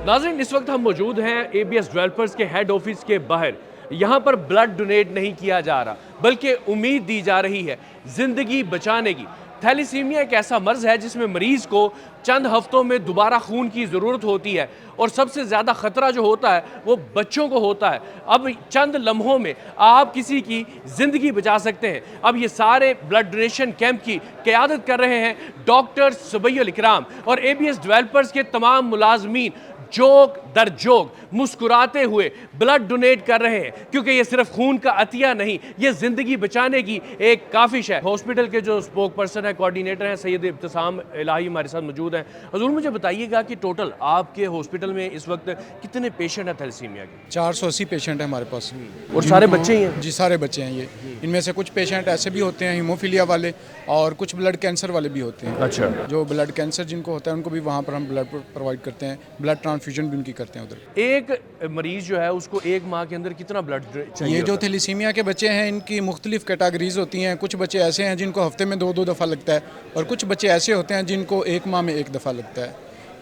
नाज़रीन, इस वक्त हम मौजूद हैं ABS डेवलपर्स के हेड ऑफिस के बाहर। यहाँ पर ब्लड डोनेट नहीं किया जा रहा, बल्कि उम्मीद दी जा रही है ज़िंदगी बचाने की। थैलीसीमिया एक ऐसा मर्ज़ है जिसमें मरीज़ को चंद हफ्तों में दोबारा खून की ज़रूरत होती है और सबसे ज़्यादा ख़तरा जो होता है वो बच्चों को होता है। अब चंद लम्हों में आप किसी की ज़िंदगी बचा सकते हैं। अब ये सारे ब्लड डोनेशन कैंप की क़यादत कर रहे हैं डॉक्टर सुबैयुल इकराम और ABS डेवलपर्स के तमाम मुलाजमीन जोक दर जोक मुस्कुराते हुए ब्लड डोनेट कर रहे हैं, क्योंकि ये सिर्फ खून का अतिया नहीं, ये जिंदगी बचाने की एक काफिश है। हॉस्पिटल के जो स्पोक पर्सन है, कोऑर्डिनेटर हैं, सैयद इब्तिसाम इलाही हमारे साथ मौजूद हैं। हुजूर, मुझे बताइएगा कि टोटल आपके हॉस्पिटल में इस वक्त कितने पेशेंट हैं थैलेसीमिया के? 480 पेशेंट हैं हमारे पास। और सारे बच्चे ही हैं? जी, सारे बच्चे हैं ये। इनमें से कुछ पेशेंट ऐसे भी होते हैं हीमोफीलिया वाले, और कुछ ब्लड कैंसर वाले भी होते हैं। अच्छा। जो ब्लड कैंसर जिनको होता है उनको भी वहाँ पर हम ब्लड प्रोवाइड करते हैं, ब्लड ट्रांसफ्यूजन भी उनकी करते हैं उधर। एक मरीज जो है उसको एक माह के अंदर कितना ब्लड चाहिए? ये जो थैलेसीमिया के बच्चे हैं इनकी मुख्तलिफ कैटेगरीज होती हैं। कुछ बच्चे ऐसे हैं जिनको हफ्ते में 2-2 दफ़ा लगता है, और कुछ बच्चे ऐसे होते हैं जिनको एक माह में 1 दफ़ा लगता है।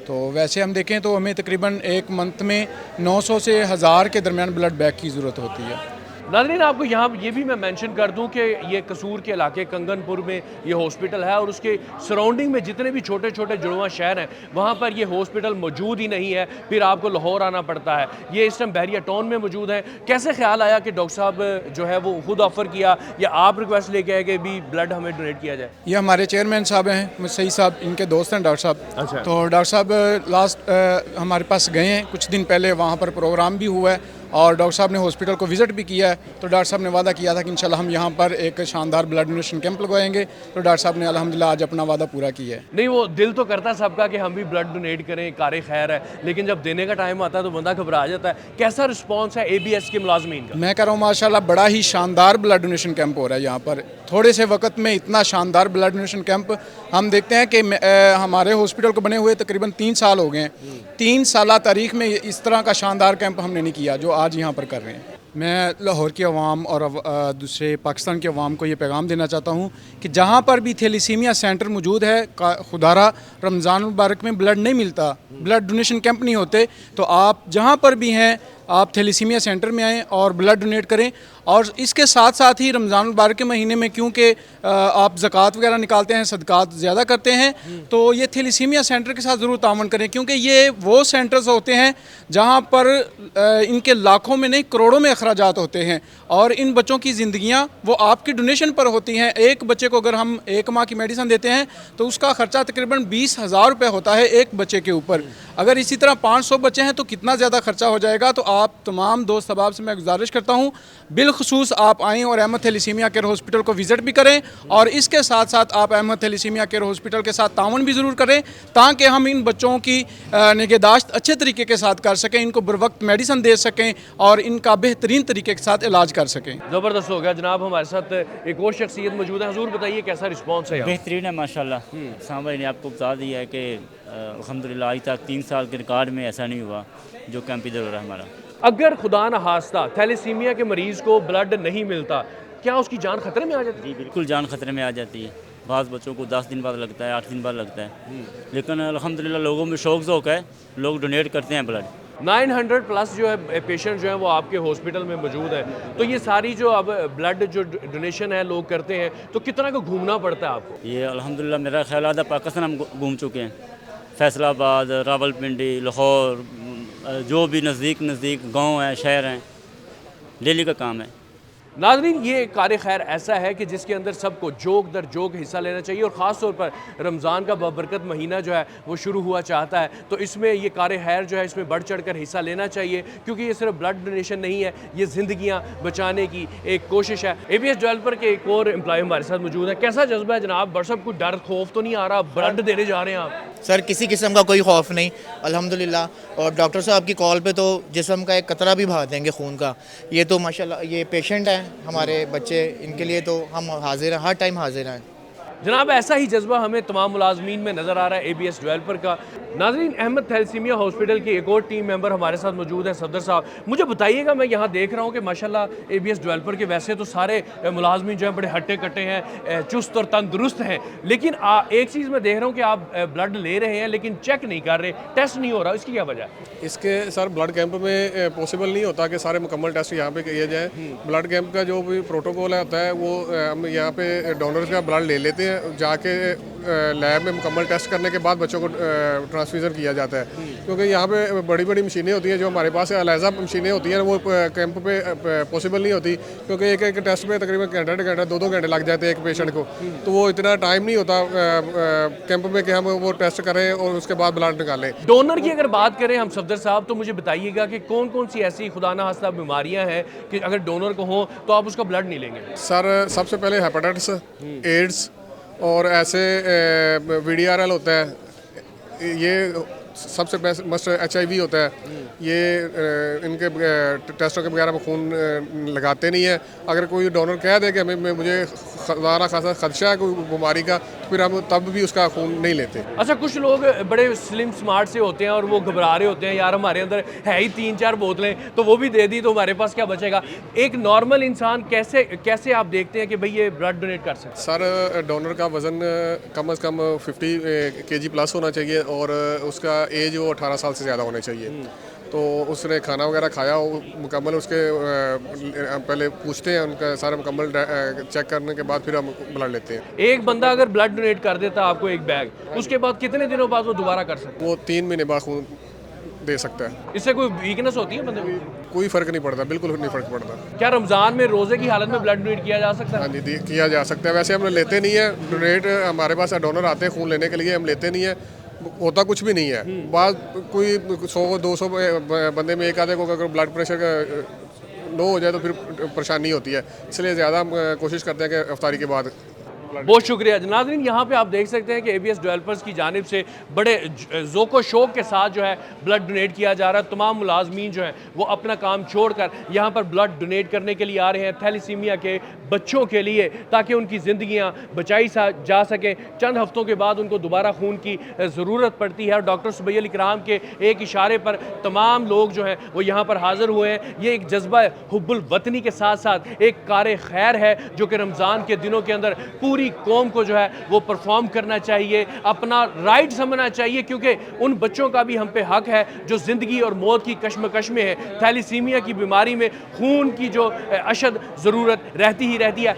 तो वैसे हम देखें तो हमें तकरीबन एक मंथ में 900 से 1000 के दरमियान ब्लड बैंक की ज़रूरत होती है। नाज़रीन, आपको यहाँ ये भी मैं मेंशन कर दूं कि ये कसूर के इलाके कंगनपुर में ये हॉस्पिटल है और उसके सराउंडिंग में जितने भी छोटे छोटे जुड़वा शहर हैं वहाँ पर ये हॉस्पिटल मौजूद ही नहीं है, फिर आपको लाहौर आना पड़ता है। ये इस टाइम बहरिया टाउन में मौजूद है। कैसे ख्याल आया कि डॉक्टर साहब जो है वो खुद ऑफ़र किया या आप रिक्वेस्ट लेके आए कि भी ब्लड हमें डोनेट किया जाए? ये हमारे चेयरमैन साहब हैं, सही साहब, इनके दोस्त हैं डॉक्टर साहब। अच्छा। तो डॉक्टर साहब लास्ट हमारे पास गए हैं कुछ दिन पहले, वहाँ पर प्रोग्राम भी हुआ है और डॉक्टर साहब ने हॉस्पिटल को विज़िट भी किया है। तो डॉक्टर साहब ने वादा किया था कि इंशाल्लाह हम यहाँ पर एक शानदार ब्लड डोनेशन कैंप लगवाएंगे। तो डॉक्टर साहब ने अल्हम्दुलिल्लाह आज अपना वादा पूरा किया है। नहीं, वो दिल तो करता है सबका कि हम भी ब्लड डोनेट करें, कार खैर है, लेकिन जब देने का टाइम आता है तो बंदा घबरा जाता है। कैसा रिस्पॉन्स है ABS के मुलाजमीन का? मैं कह रहा हूँ माशाल्लाह बड़ा ही शानदार ब्लड डोनेशन कैंप हो रहा है यहाँ पर। थोड़े से वक्त में इतना शानदार ब्लड डोनेशन कैंप हम देखते हैं कि हमारे हॉस्पिटल को बने हुए तकरीबन 3 साल हो गए हैं। 3 साल तारीख में इस तरह का शानदार कैंप हमने नहीं किया जो आज यहाँ पर कर रहे हैं। मैं लाहौर की आवाम और दूसरे पाकिस्तान की आवाम को ये पैगाम देना चाहता हूँ कि जहाँ पर भी थैलेसीमिया सेंटर मौजूद है, खुदारा रमज़ान मुबारक में ब्लड नहीं मिलता, ब्लड डोनेशन कैंप नहीं होते, तो आप जहाँ पर भी हैं आप थैलेसीमिया सेंटर में आएँ और ब्लड डोनेट करें। और इसके साथ साथ ही रमज़ान मुबारक के महीने में क्योंकि आप ज़कात वगैरह निकालते हैं, सदक़ात ज़्यादा करते हैं, तो ये थैलेसीमिया सेंटर के साथ ज़रूर तावन करें, क्योंकि ये वो सेंटर्स होते हैं जहाँ पर इनके लाखों में नहीं करोड़ों में अखराजात होते हैं और इन बच्चों की ज़िंदगियाँ वो आपकी डोनेशन पर होती हैं। एक बच्चे को अगर हम 1 माह की मेडिसिन देते हैं तो उसका ख़र्चा तकरीबन 20,000 रुपये होता है एक बच्चे के ऊपर। अगर इसी तरह 500 बच्चे हैं तो कितना ज़्यादा ख़र्चा हो जाएगा। तो आप तमाम दोस्त अहबाब से मैं गुजारिश करता हूँ बिलखुसूस आप आएँ और अहमद थैलेसीमिया केयर हॉस्पिटल को विज़िट भी करें, और इसके साथ साथ आप अहमद थैलेसीमिया केयर हॉस्पिटल के साथ ताउन भी ज़रूर करें, ताकि हम इन बच्चों की निगहदाश्त अच्छे तरीके के साथ कर सकें, इनको बर वक्त मेडिसिन दे सकें और इनका बेहतरीन तरीके के साथ इलाज कर सकें। ज़बरदस्त हो गया जनाब। हमारे साथ एक और शख्सियत मौजूद है। हुजूर बताइए कैसा रिस्पॉन्स है? बेहतरीन है माशाल्लाह। साहब ने आपको बता दिया है कि अल्हम्दुलिल्लाह आज तक 3 साल के रिकॉर्ड में ऐसा नहीं हुआ जो कैंप इधर हो रहा है हमारा। अगर खुदा न खास्ता थैलेसीमिया के मरीज़ को ब्लड नहीं मिलता, क्या उसकी जान खतरे में आ जाती है? जी बिल्कुल, जान खतरे में आ जाती है। बाज़ बच्चों को 10 दिन बाद लगता है, 8 दिन बाद लगता है, लेकिन अल्हम्दुलिल्लाह लोगों में शौक ज़ौक़ है, लोग डोनेट करते हैं ब्लड। 900 प्लस जो है पेशेंट जो है वो आपके हॉस्पिटल में मौजूद है। तो ये सारी जो अब ब्लड जो डोनेशन है लोग करते हैं, तो कितना का घूमना पड़ता है आपको? ये अल्हम्दुलिल्लाह मेरा ख्याल आधा पाकिस्तान हम घूम चुके हैं, फैसलाबाद, रावलपिंडी, लाहौर, जो भी नज़दीक गांव हैं, शहर हैं, डेली का काम है। नाज़रीन, ये कार खैर ऐसा है कि जिसके अंदर सबको जोक दर जोक हिस्सा लेना चाहिए, और ख़ास तौर पर रमज़ान का बबरकत महीना जो है वो शुरू हुआ चाहता है, तो इसमें ये कार खैर जो है इसमें बढ़ चढ़ कर हिस्सा लेना चाहिए, क्योंकि ये सिर्फ ब्लड डोनेशन नहीं है, ये ज़िंदगियाँ बचाने की एक कोशिश है। ABS डेवलपर के एक और एम्प्लॉय हमारे साथ मौजूद है। कैसा जज्बा है जनाब? बड़ सब कुछ डर खौफ तो नहीं आ रहा? ब्लड देने जा रहे हैं आप? सर किसी किस्म का कोई खौफ नहीं अल्हम्दुलिल्लाह, और डॉक्टर साहब की कॉल पे तो जिस्म का एक कतरा भी बहा देंगे खून का। ये तो माशाल्लाह ये पेशेंट हैं हमारे बच्चे, इनके लिए तो हम हाजिर हैं, हर टाइम हाजिर हैं। जनाब, ऐसा ही जज्बा हमें तमाम मुलाजमीन में नज़र आ रहा है ABS डेवलपर का। नाज़रीन, अहमद थैलेसीमिया हॉस्पिटल के एक और टीम मेंबर हमारे साथ मौजूद हैं, सफदर साहब। मुझे बताइएगा, मैं यहाँ देख रहा हूँ कि माशाल्लाह एबीएस डेवलपर के वैसे तो सारे मुलाजमीन जो हैं बड़े हट्टे कट्टे हैं, चुस्त और तंदुरुस्त हैं, लेकिन एक चीज़ मैं देख रहा हूँ कि आप ब्लड ले रहे हैं लेकिन चेक नहीं कर रहे, टेस्ट नहीं हो रहा, इसकी क्या वजह है? इसके सर ब्लड कैंप में पॉसिबल नहीं होता कि सारे मुकम्मल टेस्ट यहाँ पे किए जाए। ब्लड कैंप का जो भी प्रोटोकॉल होता है वो हम यहाँ पे डोनर्स का ब्लड ले लेते हैं, जाके लैब में मुकम्मल टेस्ट करने के बाद बच्चों को ट्रांसफ्यूज़न किया जाता है। क्योंकि यहाँ पे बड़ी बड़ी मशीनें होती हैं, जो हमारे पास अलहदा मशीनें होती हैं, वो कैंप पे पॉसिबल नहीं होती, क्योंकि एक एक टेस्ट पे तकरीबन घंटा 2-2 घंटे लग जाते हैं एक पेशेंट को। तो वो इतना टाइम नहीं होता कैंप में कि हम वो टेस्ट करें और उसके बाद ब्लड निकालें। डोनर की अगर बात करें हम सफदर साहब, तो मुझे बताइएगा कि कौन कौन सी ऐसी खुदा ना खास्ता बीमारियां हैं कि अगर डोनर को हो तो आप उसका ब्लड नहीं लेंगे? सर सबसे पहले हेपेटाइटिस, एड्स और ऐसे VDRL होता है, ये सबसे बेस्ट मस्ट HIV होता है। ये इनके टेस्टों के बगैर हम खून लगाते नहीं है। अगर कोई डोनर कह दे कि मुझे ज़्यादा खासा खदशा है कोई बीमारी का, तो फिर हम तब भी उसका खून नहीं लेते। अच्छा, कुछ लोग बड़े स्लिम स्मार्ट से होते हैं और वो घबरा रहे होते हैं, यार हमारे अंदर है ही 3-4 बोतलें, तो वो भी दे दी तो हमारे पास क्या बचेगा? एक नॉर्मल इंसान कैसे आप देखते हैं कि भाई ये ब्लड डोनेट कर सकते? सर डोनर का वज़न कम से कम 50 kg प्लस होना चाहिए और उसका एज वो 18 साल से ज़्यादा होना चाहिए। तो उसने खाना वगैरह खाया हो मुकम्मल, उसके हम पहले पूछते हैं उनका सारा मुकम्मल चेक करने के बाद फिर हम ब्लड लेते हैं। एक बंदा अगर ब्लड डोनेट कर देता आपको एक बैग, उसके बाद कितने दिनों बाद वो दोबारा कर सकता है? वो 3 महीने बाद खून दे सकता है। इससे कोई वीकनेस होती है बंदे में? कोई फ़र्क नहीं पड़ता, बिल्कुल नहीं फ़र्क पड़ता। क्या रमज़ान में रोज़े की हालत में ब्लड डोनेट किया जा सकता है? हाँ जी, किया जा सकता है। वैसे हम लेते नहीं है डोनेट, हमारे पास डोनर आते हैं खून लेने के लिए, हम लेते नहीं है, होता कुछ भी नहीं है। बाद कोई 100-200 बंदे में एक आधे को अगर ब्लड प्रेशर का लो हो जाए तो फिर परेशानी होती है, इसलिए ज़्यादा हम कोशिश करते हैं कि इफ्तारी के बाद। बहुत शुक्रिया नाज़रीन। यहाँ पे आप देख सकते हैं कि एबीएस डेवलपर्स की जानिब से बड़े ज़ोको शौक के साथ जो है ब्लड डोनेट किया जा रहा है। तमाम मुलाजमीन जो हैं वो अपना काम छोड़कर यहाँ पर ब्लड डोनेट करने के लिए आ रहे हैं, थैलेसीमिया के बच्चों के लिए, ताकि उनकी ज़िंदगियाँ बचाई जा सकें। चंद हफ्तों के बाद उनको दोबारा खून की ज़रूरत पड़ती है और डॉक्टर सुबैल इकराम के एक इशारे पर तमाम लोग जो हैं वो यहाँ पर हाज़िर हुए हैं। ये एक जज्बा हुब्बुल वतनी के साथ साथ एक कार खैर है जो कि रमज़ान के दिनों के अंदर पूरी कौम को जो है वो परफॉर्म करना चाहिए, अपना राइट समझना चाहिए, क्योंकि उन बच्चों का भी हम पे हक है जो ज़िंदगी और मौत की कश्मकश में है। थैलेसीमिया की बीमारी में खून की जो अशद ज़रूरत रहती ही रहती है।